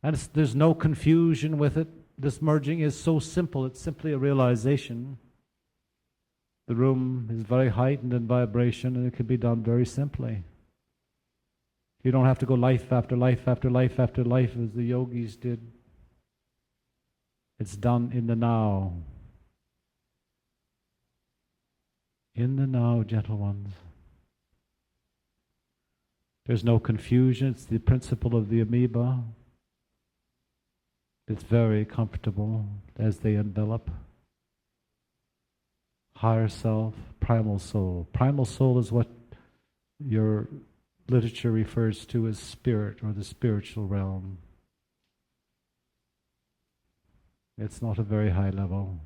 And there's no confusion with it. This merging is so simple. It's simply a realization. The room is very heightened in vibration, and it can be done very simply. You don't have to go life after life after life after life as the yogis did. It's done in the now. In the now, gentle ones. There's no confusion. It's the principle of the amoeba. It's very comfortable as they envelop. Higher self, primal soul. Primal soul is what your literature refers to as spirit or the spiritual realm. It's not a very high level.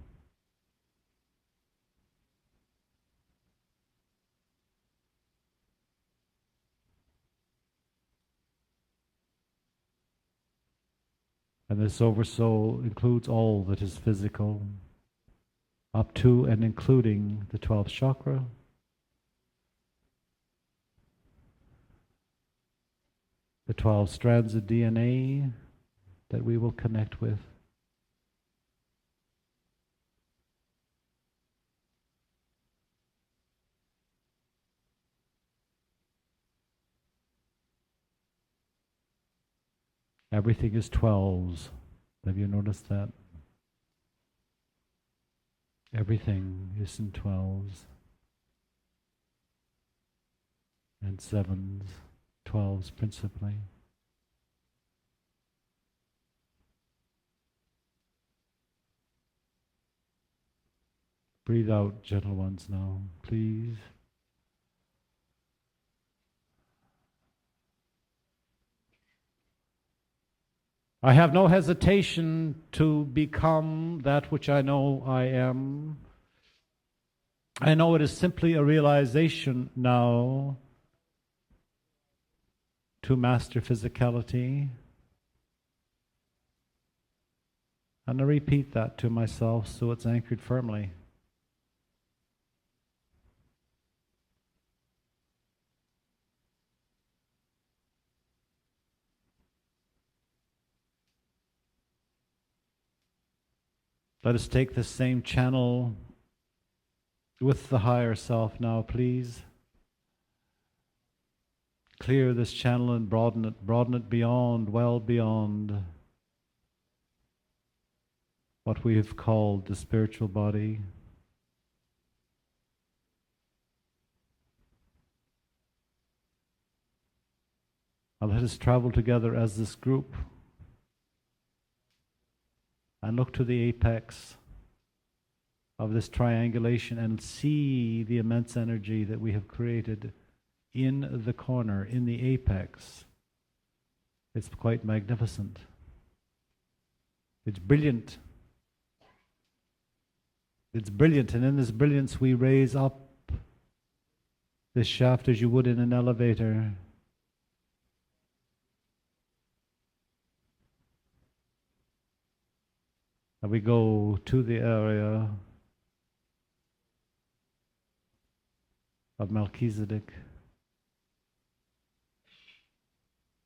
And this oversoul includes all that is physical, up to and including the 12th chakra, the 12 strands of DNA that we will connect with. Everything is 12s. Have you noticed that? Everything is in 12s and 7s, 12s principally. Breathe out, gentle ones, now, please. I have no hesitation to become that which I know I am. I know it is simply a realization now to master physicality. And I repeat that to myself so it's anchored firmly. Let us take the same channel with the higher self now, please. Clear this channel and broaden it beyond, well beyond what we have called the spiritual body. And let us travel together as this group and look to the apex of this triangulation and see the immense energy that we have created in the corner, in the apex. It's quite magnificent. It's brilliant. It's brilliant, and in this brilliance we raise up this shaft as you would in an elevator. And we go to the area of Melchizedek,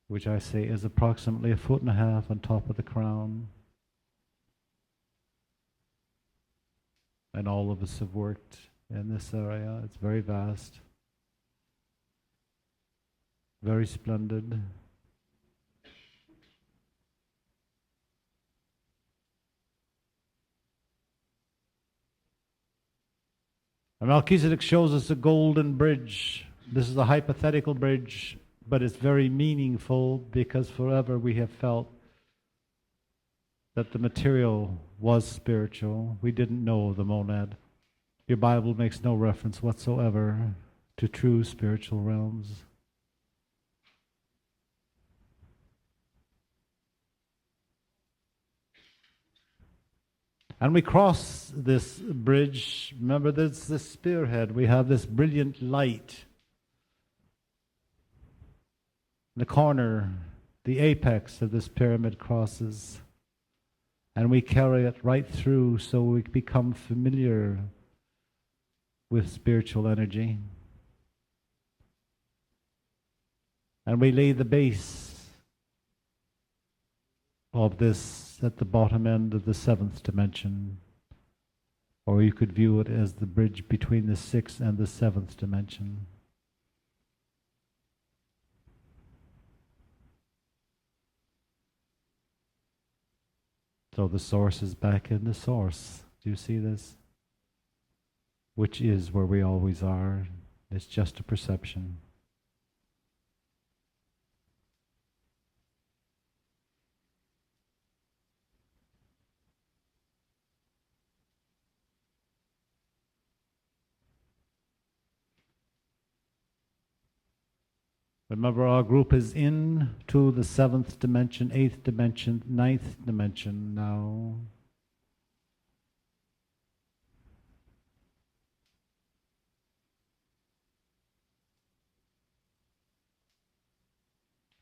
which I say is approximately 1.5 feet on top of the crown. And all of us have worked in this area. It's very vast, very splendid. And Melchizedek shows us a golden bridge. This is a hypothetical bridge, but it's very meaningful because forever we have felt that the material was spiritual. We didn't know the monad. Your Bible makes no reference whatsoever to true spiritual realms. And we cross this bridge. Remember, there's this spearhead. We have this brilliant light. The corner, the apex of this pyramid crosses. And we carry it right through so we become familiar with spiritual energy. And we lay the base of this at the bottom end of the seventh dimension. Or you could view it as the bridge between the sixth and the seventh dimension. So the source is back in the source. Do you see this? Which is where we always are. It's just a perception. Remember, our group is into the seventh dimension, eighth dimension, ninth dimension now.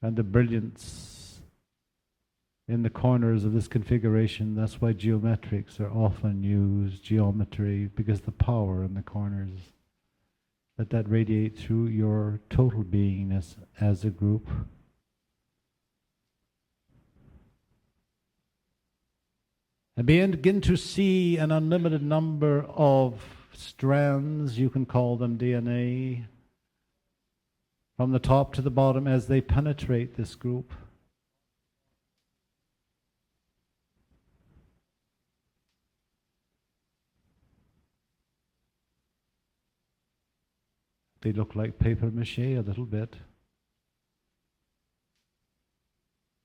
And the brilliance in the corners of this configuration, that's why geometrics are often used, geometry, because the power in the corners. Let that radiate through your total beingness as a group. And begin to see an unlimited number of strands, you can call them DNA, from the top to the bottom as they penetrate this group. They look like paper mache a little bit.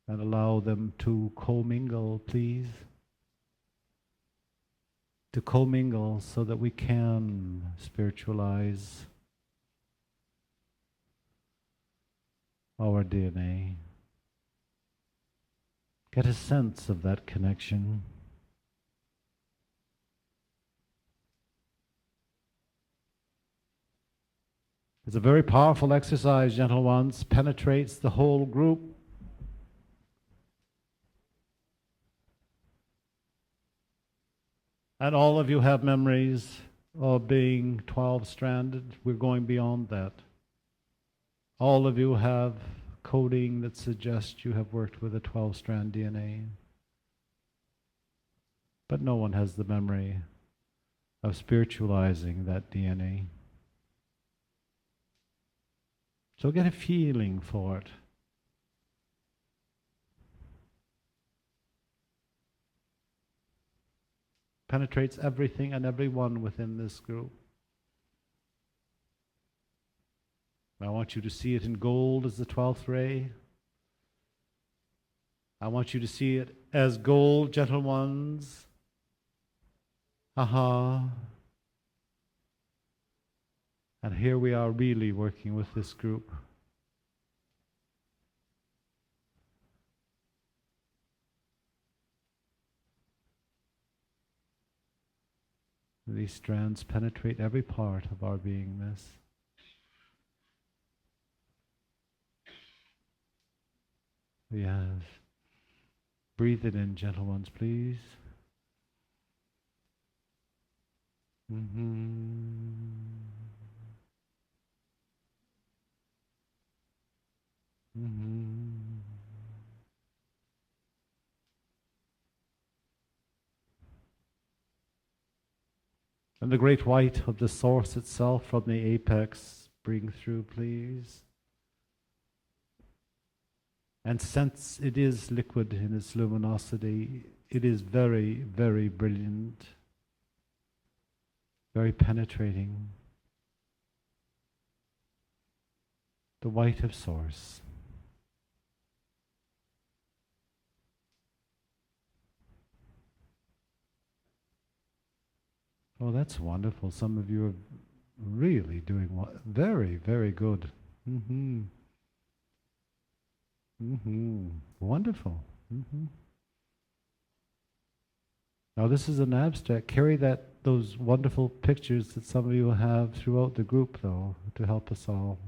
And allow them to commingle, please. To commingle so that we can spiritualize our DNA. Get a sense of that connection. It's a very powerful exercise, gentle ones. Penetrates the whole group. And all of you have memories of being 12-stranded. We're going beyond that. All of you have coding that suggests you have worked with a 12-strand DNA. But no one has the memory of spiritualizing that DNA. So get a feeling for it. Penetrates everything and everyone within this group. I want you to see it in gold as the 12th ray. I want you to see it as gold, gentle ones. Aha. And here we are really working with this group. These strands penetrate every part of our beingness. Yes. Breathe it in, gentle ones, please. And the great white of the source itself from the apex, bring through, please. And since it is liquid in its luminosity, it is very, very brilliant, very penetrating. The white of source. Oh, that's wonderful. Some of you are really doing very, very good. Wonderful. Now this is an abstract. Carry those wonderful pictures that some of you will have throughout the group, though, to help us all.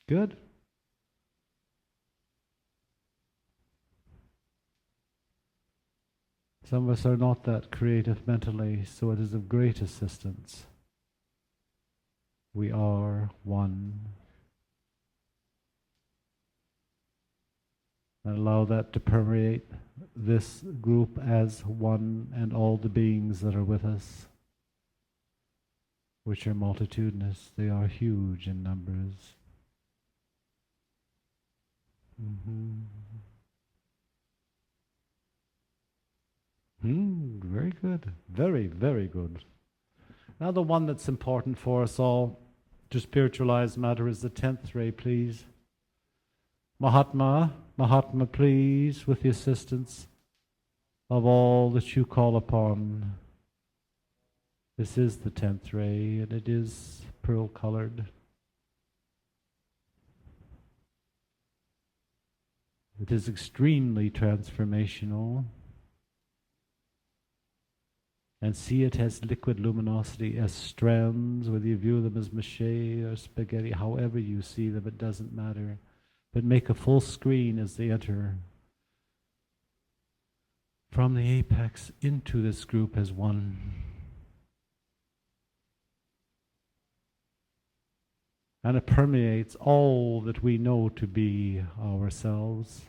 Good. Some of us are not that creative mentally, so it is of great assistance. We are one. And allow that to permeate this group as one and all the beings that are with us, which are multitudinous. They are huge in numbers. Very good. Very, very good. Now the one that's important for us all to spiritualize matter is the 10th ray, please. Mahatma, please, with the assistance of all that you call upon. This is the 10th ray, and it is pearl-colored. It is extremely transformational. And see it as liquid luminosity, as strands, whether you view them as mache or spaghetti, however you see them, it doesn't matter. But make a full screen as they enter from the apex into this group as one. And it permeates all that we know to be ourselves.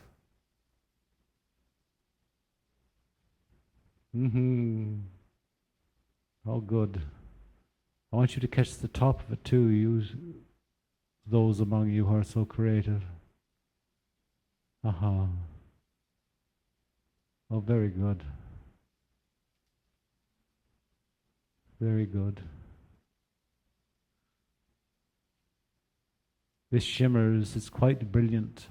Oh, good. I want you to catch the top of it too, those among you who are so creative. Oh, very good. Very good. This shimmers, it's quite brilliant.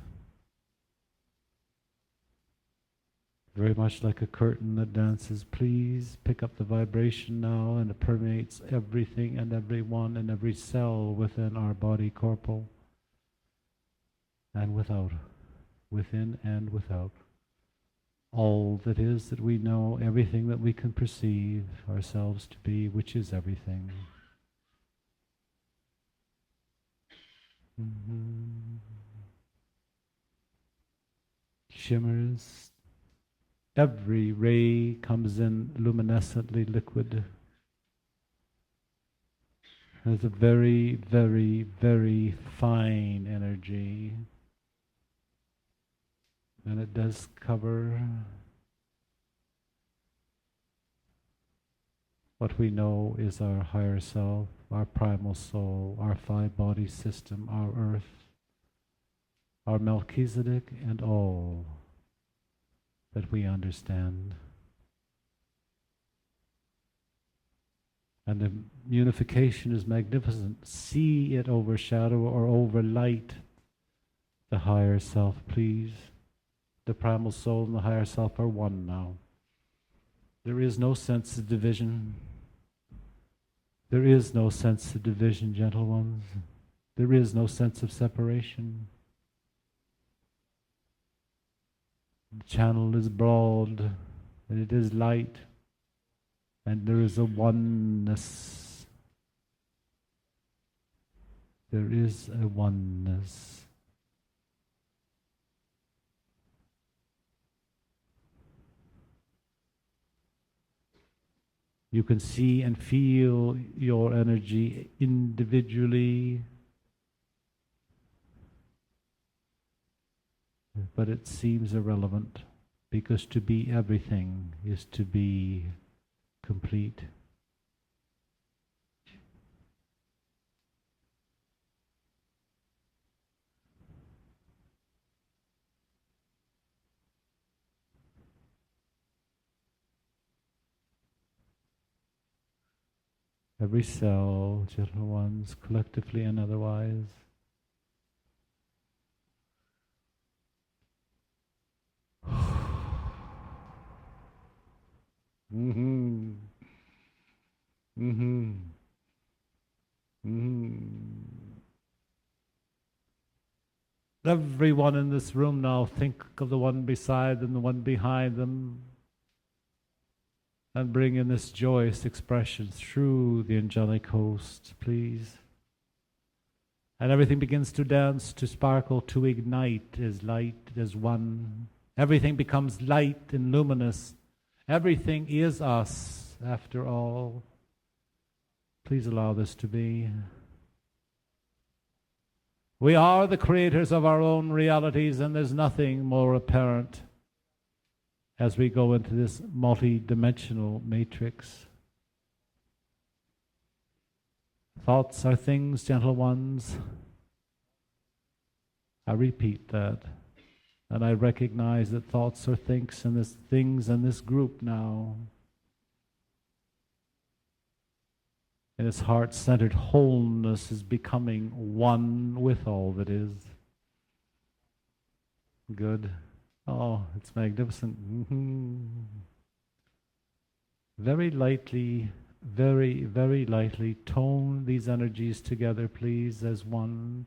Very much like a curtain that dances. Please pick up the vibration now, and it permeates everything and everyone and every cell within our body corporal and without, within and without. All that is that we know, everything that we can perceive ourselves to be, which is everything. Shimmers. Every ray comes in luminescently liquid. It's a very, very, very fine energy. And it does cover what we know is our higher self, our primal soul, our five-body system, our earth, our Melchizedek, and all that we understand. And the unification is magnificent. See it overshadow or overlight the higher self, please. The primal soul and the higher self are one now. There is no sense of division. There is no sense of division, gentle ones. There is no sense of separation. The channel is broad, and it is light, and there is a oneness. There is a oneness. You can see and feel your energy individually, but it seems irrelevant, because to be everything is to be complete. Every cell, gentle ones, collectively and otherwise. Everyone in this room now, think of the one beside them, the one behind them, and bring in this joyous expression through the angelic host, please. And everything begins to dance, to sparkle, to ignite as light, as one. Everything becomes light and luminous. Everything is us, after all. Please allow this to be. We are the creators of our own realities, and there's nothing more apparent as we go into this multi-dimensional matrix. Thoughts are things, gentle ones. I repeat that. And I recognize that thoughts are things in this group now. And its heart-centered wholeness is becoming one with all that is. Good. Oh, it's magnificent. Very lightly, very, very lightly tone these energies together, please, as one.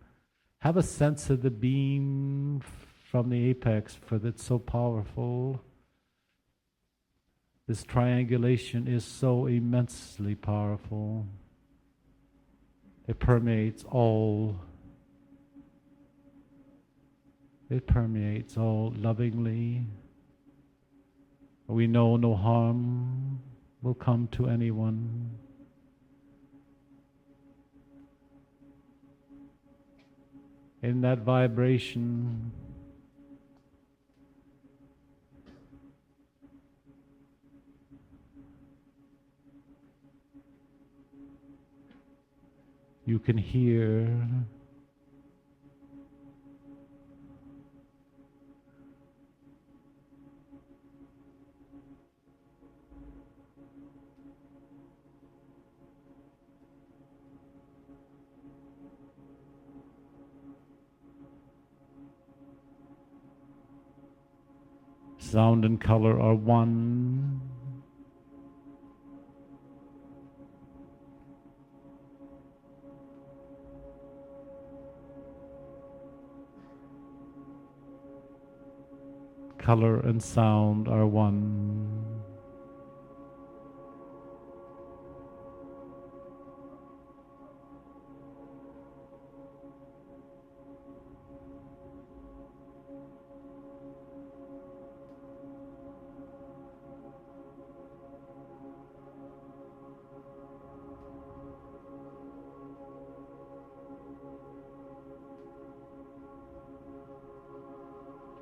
Have a sense of the beam from the apex, for that's so powerful. This triangulation is so immensely powerful. It permeates all. It permeates all lovingly. We know no harm will come to anyone. In that vibration, you can hear sound and color are one. Color and sound are one.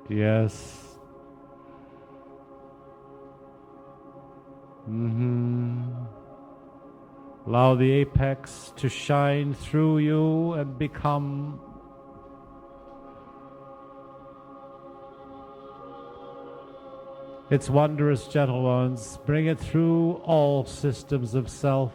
Yes. Allow the apex to shine through you and become its wondrous gentle ones. Bring it through all systems of self.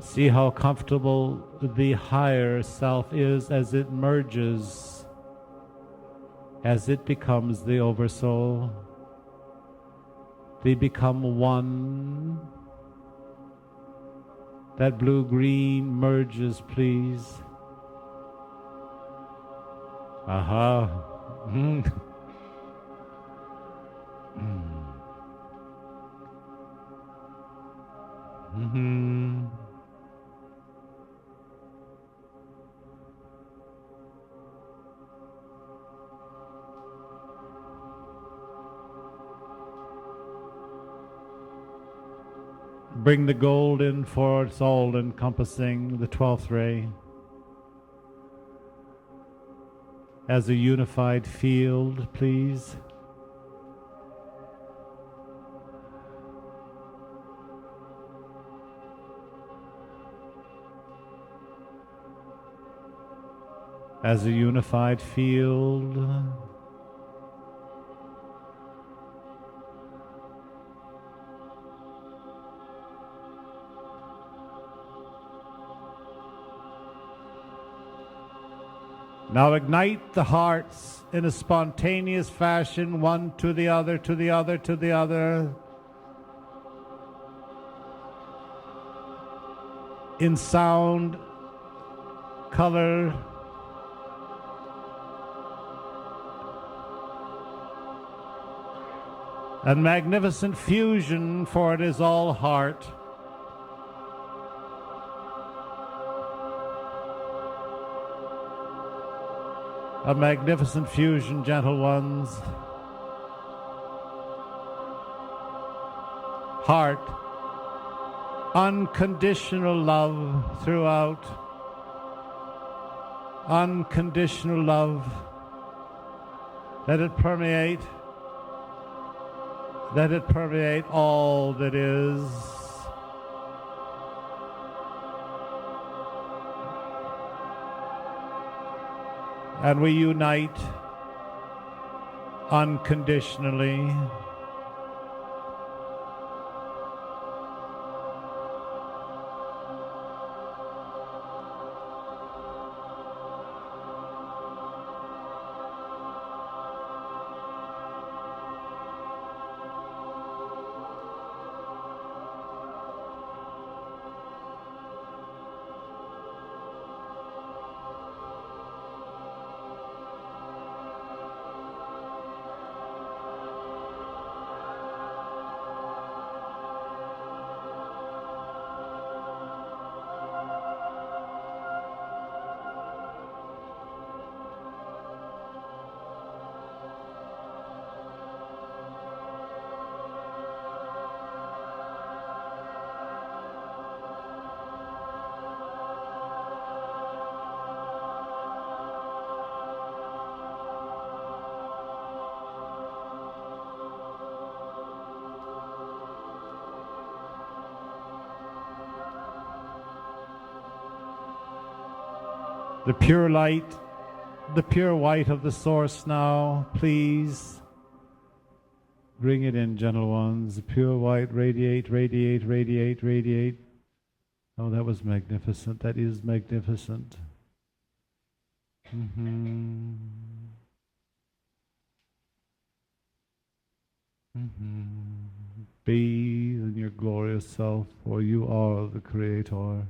See how comfortable the higher self is as it merges, as it becomes the oversoul. They become one. That blue-green merges, please. Aha. Bring the gold in, for it's all encompassing, the 12th ray, as a unified field, please. As a unified field. Now ignite the hearts in a spontaneous fashion, one to the other, to the other, to the other. In sound, color, and magnificent fusion, for it is all heart. A magnificent fusion, gentle ones. Heart, unconditional love throughout. Unconditional love. Let it permeate. Let it permeate all that is. And we unite unconditionally. The pure light, the pure white of the source now, please. Bring it in, gentle ones. The pure white, radiate, radiate, radiate, radiate. Oh, that was magnificent. That is magnificent. Mm-hmm. Mm-hmm. Bathe in your glorious self, for you are the Creator.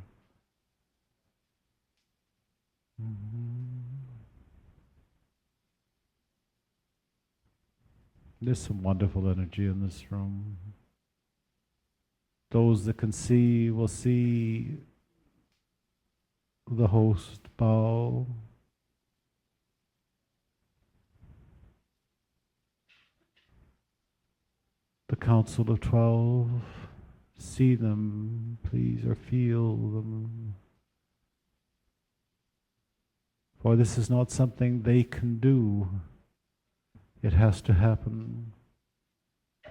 There's some wonderful energy in this room. Those that can see will see the host bow. The Council of 12, see them, please, or feel them. For this is not something they can do. It has to happen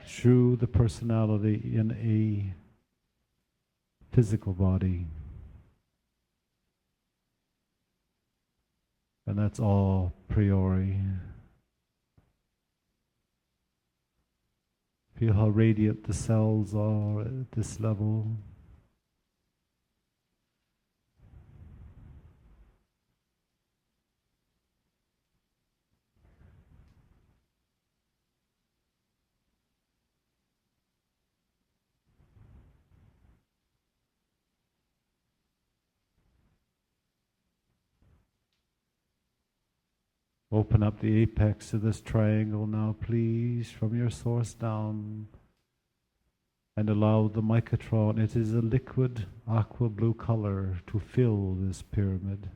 through the personality in a physical body. And that's all priori. Feel how radiant the cells are at this level. Open up the apex of this triangle now, please, from your source down. And allow the microtron, it is a liquid aqua blue color, to fill this pyramid.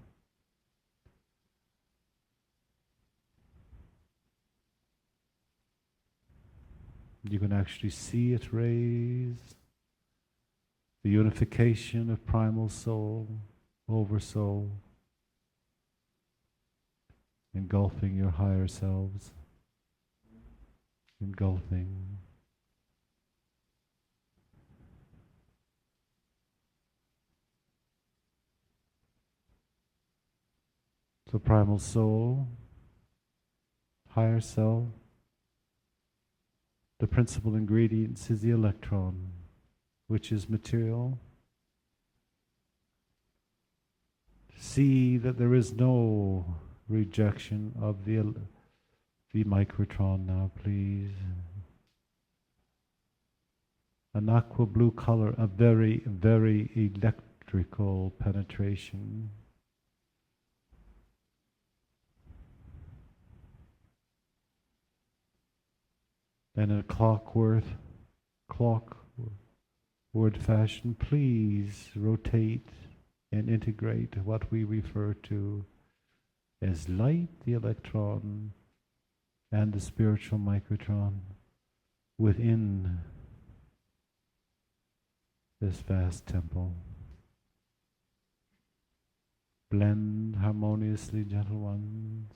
You can actually see it raise. The unification of primal soul, over soul, engulfing your higher selves, engulfing. So primal soul, higher self, the principal ingredients is the electron, which is material. See that there is no rejection of the microtron now, please. An aqua blue color, a very, very electrical penetration. And in a clockwork fashion, please rotate and integrate what we refer to as light, the electron, and the spiritual microtron within this vast temple. Blend harmoniously, gentle ones.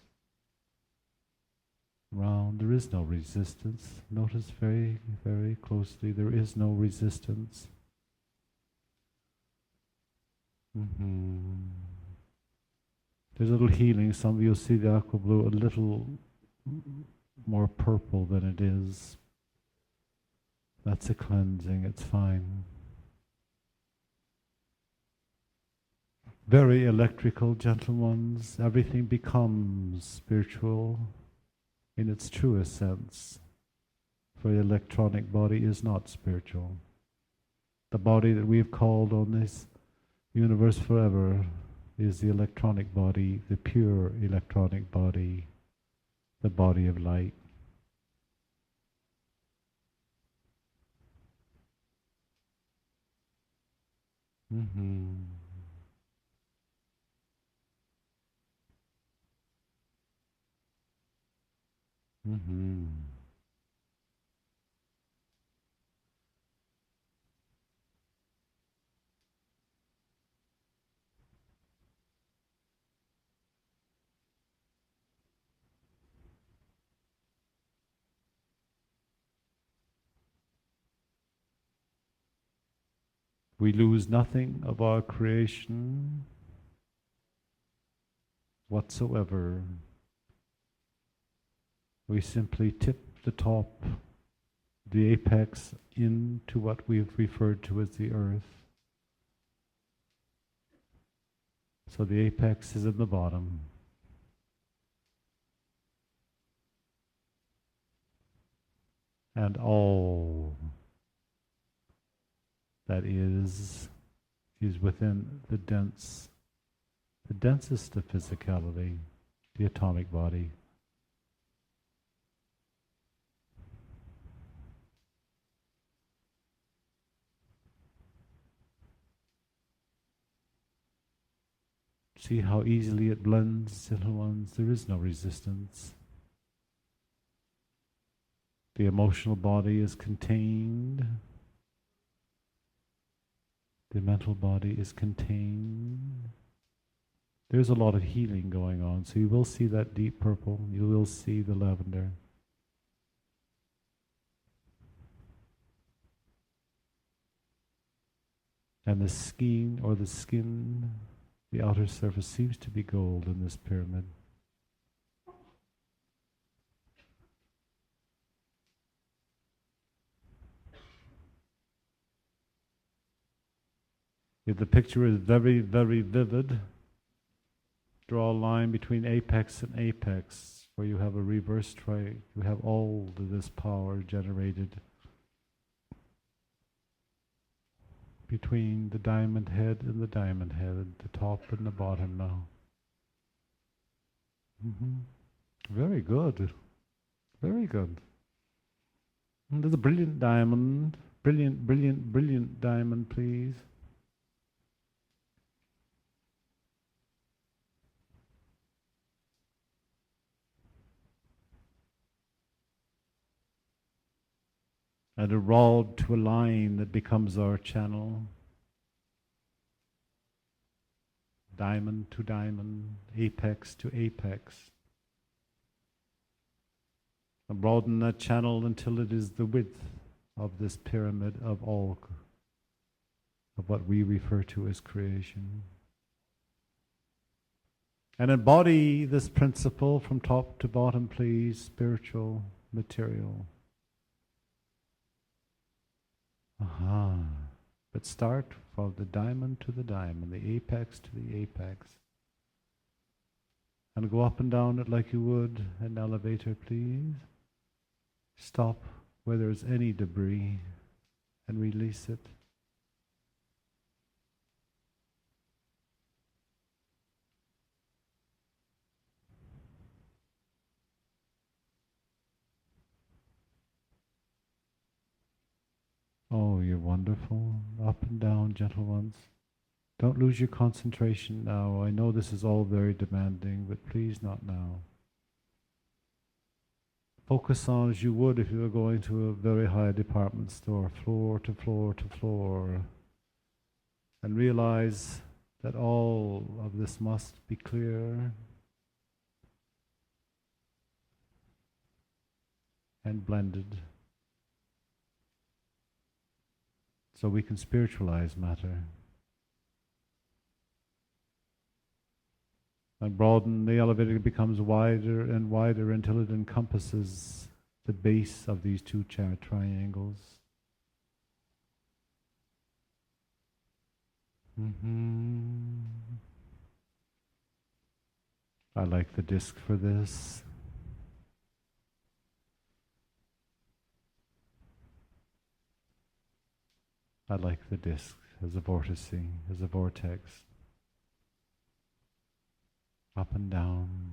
Round, there is no resistance. Notice very, very closely, there is no resistance. There's a little healing. Some of you will see the aqua blue a little more purple than it is. That's a cleansing, it's fine. Very electrical, gentle ones. Everything becomes spiritual in its truest sense. For the electronic body is not spiritual. The body that we have called on this universe forever is the electronic body, the pure electronic body, the body of light. We lose nothing of our creation whatsoever. We simply tip the top, the apex, into what we've referred to as the earth. So the apex is at the bottom. And all that is within the densest of physicality, the atomic body. See how easily it blends, little ones. There is no resistance. The emotional body is contained. The mental body is contained. There's a lot of healing going on. So you will see that deep purple. You will see the lavender. And the skin, the outer surface seems to be gold in this pyramid. If the picture is very, very vivid, draw a line between apex and apex, where you have a reverse strike. You have all of this power generated between the diamond head and the diamond head, the top and the bottom now. Very good. Very good. And there's a brilliant diamond. Brilliant, brilliant, brilliant diamond, please. And a rod to a line that becomes our channel. Diamond to diamond, apex to apex. And broaden that channel until it is the width of this pyramid of all, of what we refer to as creation. And embody this principle from top to bottom, please, spiritual, material. But start from the diamond to the diamond, the apex to the apex. And go up and down it like you would an elevator, please. Stop where there's any debris and release it. Oh, you're wonderful. Up and down, gentle ones. Don't lose your concentration now. I know this is all very demanding, but please not now. Focus on as you would if you were going to a very high department store, floor to floor to floor, and realize that all of this must be clear and blended so we can spiritualize matter and broaden. The elevator becomes wider and wider until it encompasses the base of these two triangles. I like the disc for this. I like the disc as a vortex, as a vortex. Up and down.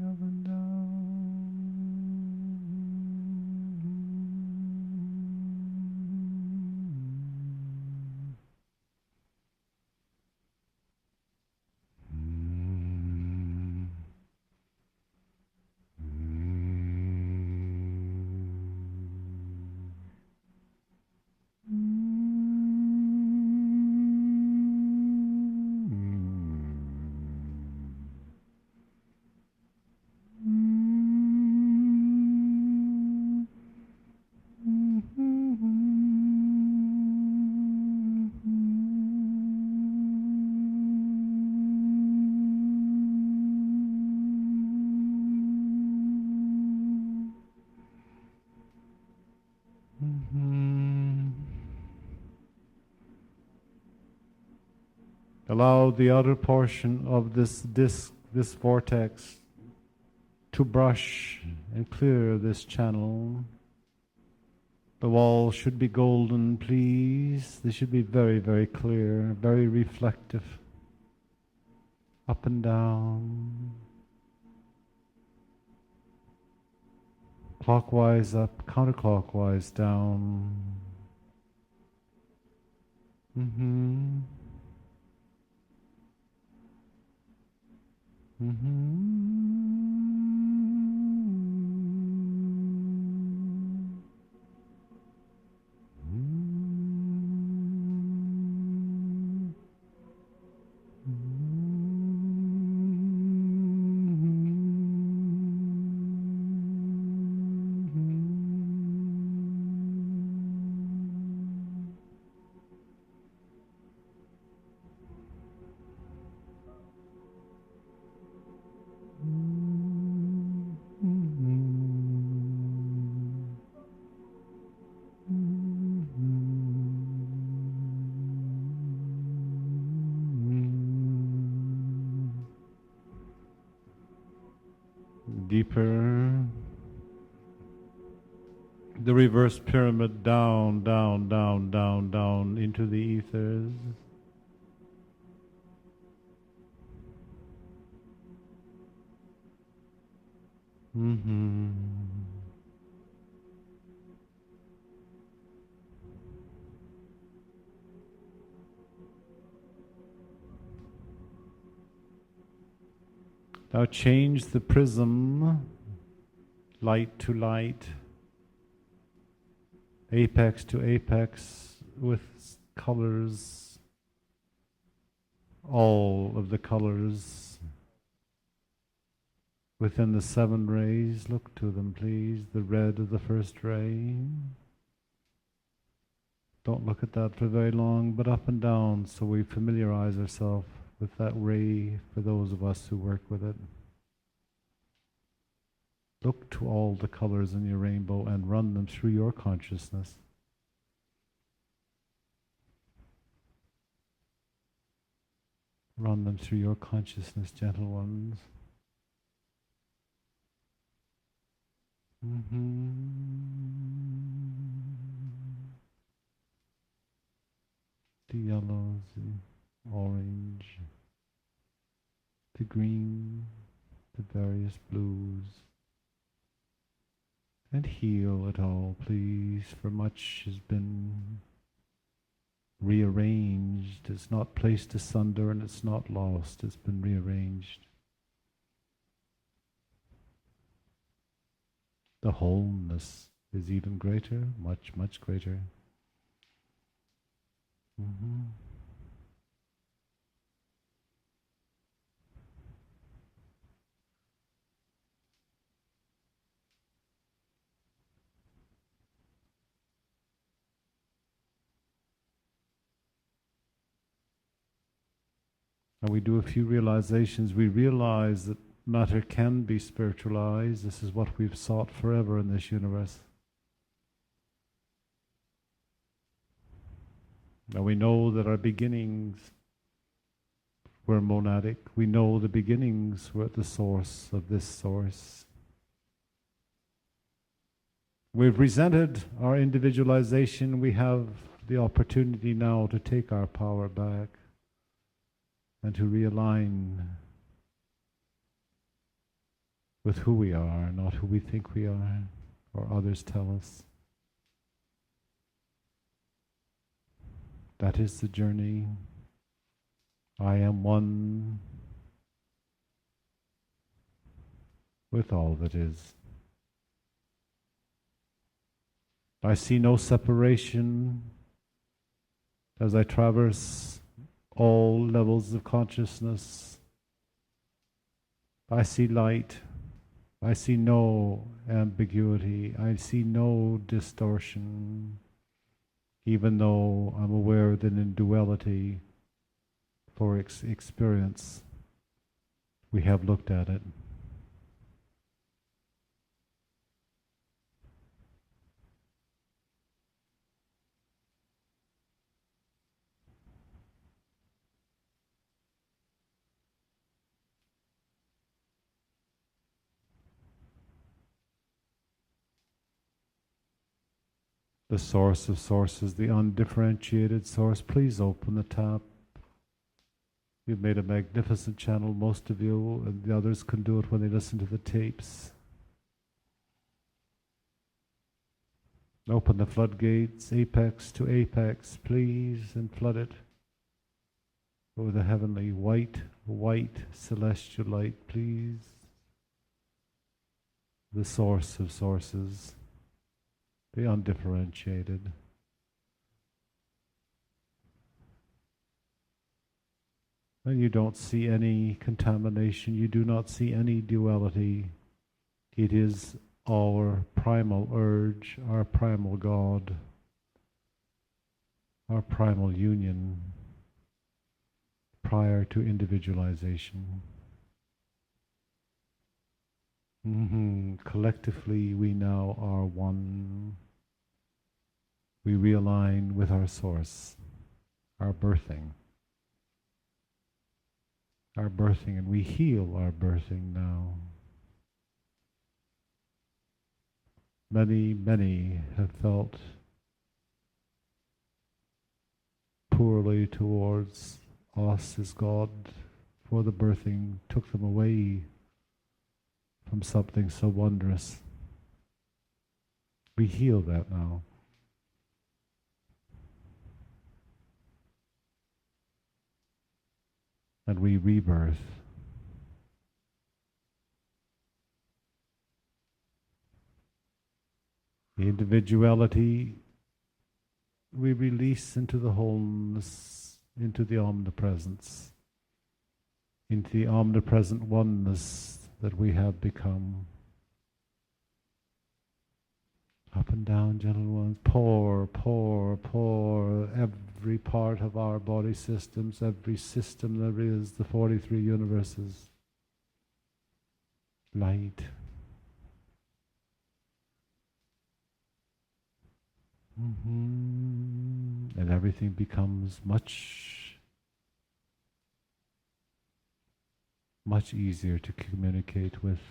Up and down. Allow the outer portion of this disc, this vortex, to brush and clear this channel. The wall should be golden, please. They should be very, very clear, very reflective. Up and down. Clockwise up, counterclockwise down. Deeper. The reverse pyramid down, down, down, down, down into the ethers. Now change the prism, light to light, apex to apex, with colors, all of the colors within the 7 rays. Look to them, please. The red of the first ray. Don't look at that for very long, but up and down so we familiarize ourselves with that ray for those of us who work with it. Look to all the colors in your rainbow and run them through your consciousness. Run them through your consciousness, gentle ones. The yellows, the orange, the green, the various blues, And heal it all, please, for much has been rearranged. It's not placed asunder and it's not lost. It's been rearranged. The wholeness is even greater, much, much greater. Mm-hmm. And we do a few realizations. We realize that matter can be spiritualized. This is what we've sought forever in this universe. And we know that our beginnings were monadic. We know the beginnings were at the source of this source. We've resented our individualization. We have the opportunity now to take our power back and to realign with who we are, not who we think we are, or others tell us. That is the journey. I am one with all that is. I see no separation as I traverse all levels of consciousness. I see light. I see no ambiguity. I see no distortion, even though I'm aware that in duality for experience, we have looked at it. The source of sources, the undifferentiated source, please open the tap. You've made a magnificent channel, most of you, and the others can do it when they listen to the tapes. Open the floodgates, apex to apex, please, and flood it with a heavenly white celestial light, please. The source of sources, the undifferentiated. And you don't see any contamination, you do not see any duality. It is our primal urge, our primal God, our primal union prior to individualization. Collectively, we now are one. We realign with our source, our birthing, and we heal our birthing now. Many have felt poorly towards us as God, for the birthing took them away from something so wondrous. We heal that now. And we rebirth. The individuality we release into the wholeness, into the omnipresence, into the omnipresent oneness that we have become. Up and down, gentle ones. Pour, pour, pour. Every part of our body systems, every system there is, the 43 universes. Light. And everything becomes much easier to communicate with,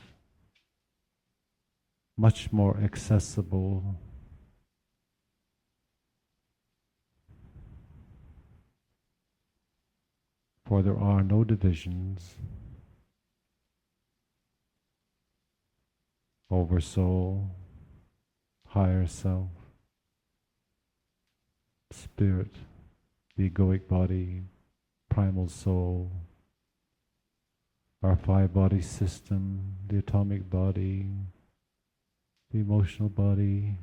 much more accessible. For there are no divisions over soul, higher self, spirit, the egoic body, primal soul, our five-body system, the atomic body, the emotional body,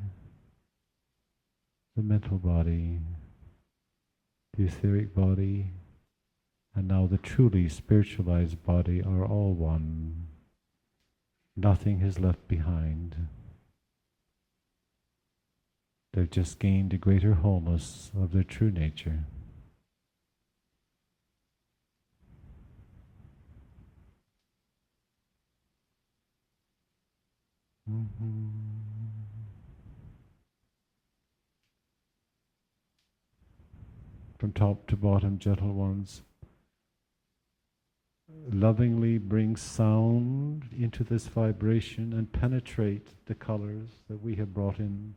the mental body, the etheric body, and now the truly spiritualized body are all one. Nothing is left behind. They've just gained a greater wholeness of their true nature. From top to bottom, gentle ones, lovingly bring sound into this vibration and penetrate the colors that we have brought in.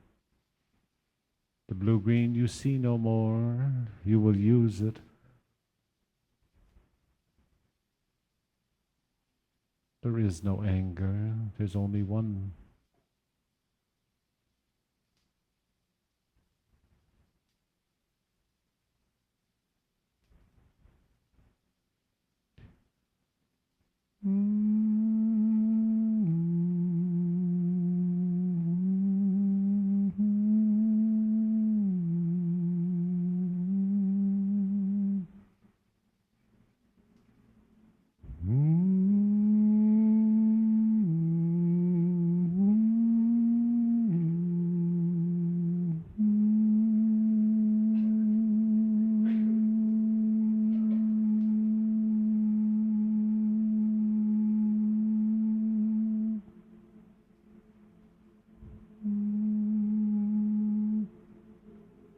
The blue-green you see no more, you will use it. There is no anger, there's only one.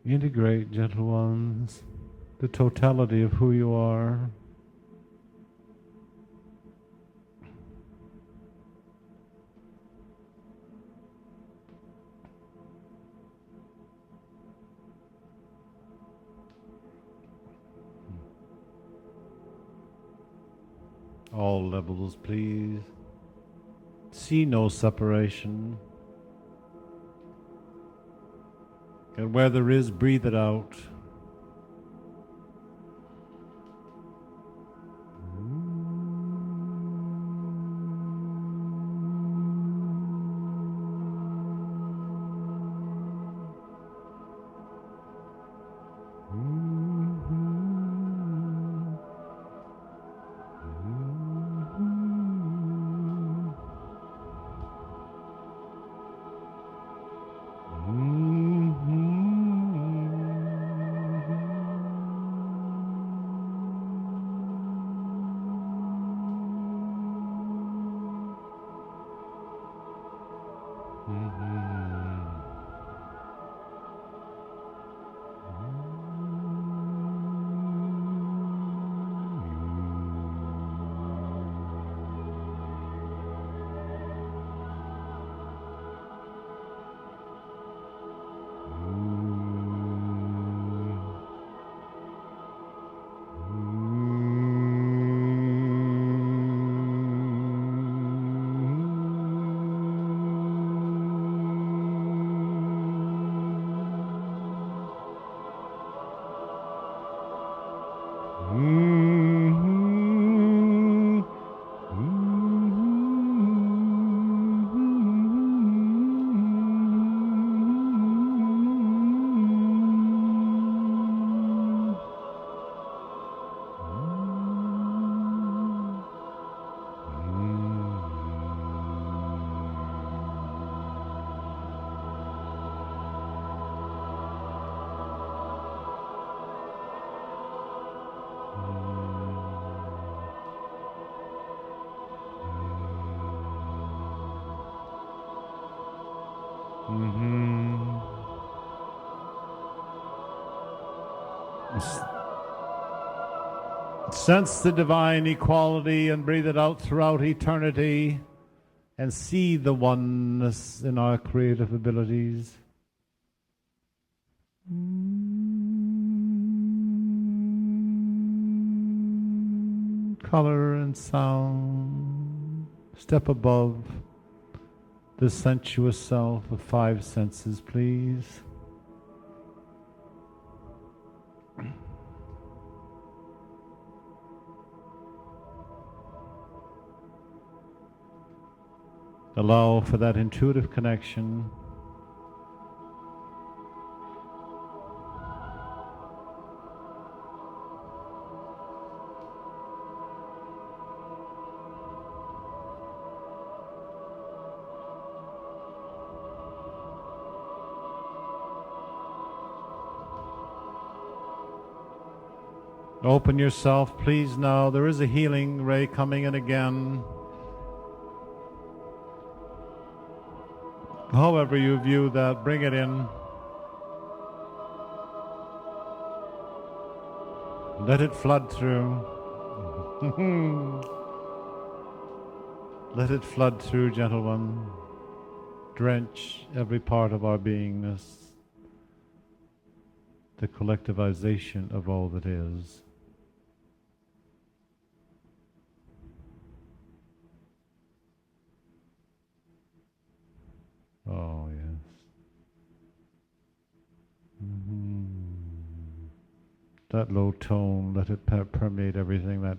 Integrate, gentle ones, the totality of who you are. All levels, please. See no separation. And where there is, breathe it out. Sense the divine equality and breathe it out throughout eternity and see the oneness in our creative abilities. Color and sound, step above the sensuous self of 5 senses, please. Allow for that intuitive connection. Open yourself, please, now. There is a healing ray coming in again. However you view that, bring it in. Let it flood through. Let it flood through, gentle one. Drench every part of our beingness. The collectivization of all that is. Oh, yes. That low tone, let it permeate everything. That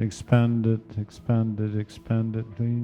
expand it, expand it, expand it, please.